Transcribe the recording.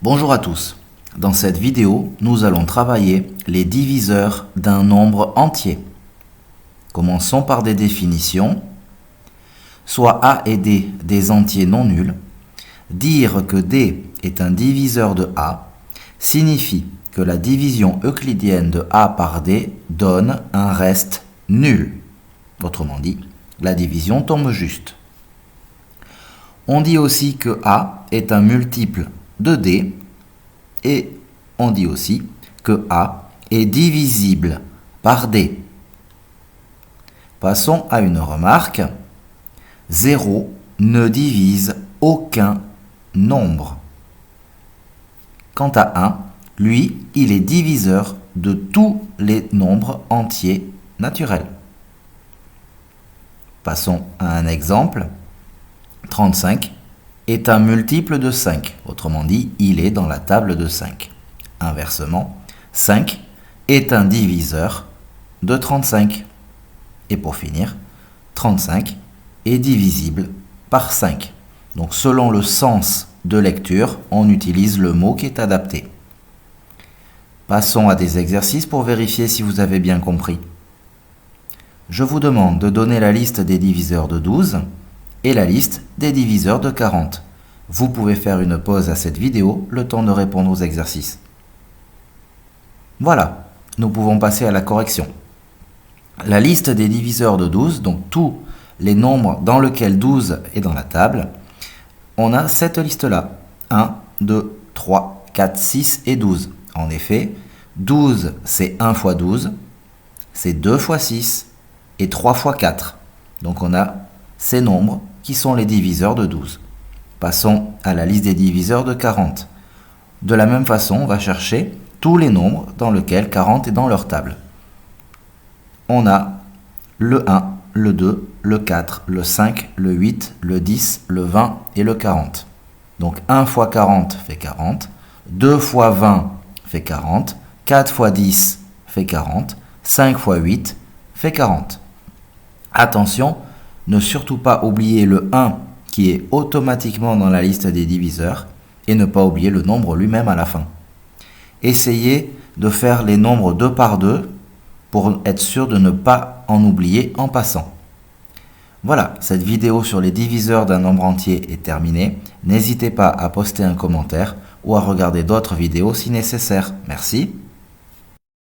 Bonjour à tous. Dans cette vidéo, nous allons travailler les diviseurs d'un nombre entier. Commençons par des définitions. Soit A et D des entiers non nuls. Dire que D est un diviseur de A signifie que la division euclidienne de A par D donne un reste nul. Autrement dit, la division tombe juste. On dit aussi que A est un multiple de D et on dit aussi que A est divisible par D. Passons à une remarque. 0 ne divise aucun nombre. Quant à 1, lui, il est diviseur de tous les nombres entiers naturels. Passons à un exemple. 35 est un multiple de 5. Autrement dit, il est dans la table de 5. Inversement, 5 est un diviseur de 35. Et pour finir, 35 est divisible par 5. Donc selon le sens de lecture, on utilise le mot qui est adapté. Passons à des exercices pour vérifier si vous avez bien compris. Je vous demande de donner la liste des diviseurs de 12 et la liste des diviseurs de 40. Vous pouvez faire une pause à cette vidéo, le temps de répondre aux exercices. Voilà, nous pouvons passer à la correction. La liste des diviseurs de 12, donc tous les nombres dans lesquels 12 est dans la table, on a cette liste-là. 1, 2, 3, 4, 6 et 12. En effet, 12 c'est 1 fois 12, c'est 2 fois 6 et 3 fois 4. Donc on a ces nombres qui sont les diviseurs de 12. Passons à la liste des diviseurs de 40. De la même façon, on va chercher tous les nombres dans lesquels 40 est dans leur table. On a le 1, le 2, le 4, le 5, le 8, le 10, le 20 et le 40. Donc 1 fois 40 fait 40, 2 fois 20 fait 40, 4 fois 10 fait 40, 5 fois 8 fait 40. Attention, ne surtout pas oublier le 1 qui est automatiquement dans la liste des diviseurs et ne pas oublier le nombre lui-même à la fin. Essayez de faire les nombres 2 par 2 pour être sûr de ne pas en oublier en passant. Voilà, cette vidéo sur les diviseurs d'un nombre entier est terminée. N'hésitez pas à poster un commentaire ou à regarder d'autres vidéos si nécessaire. Merci.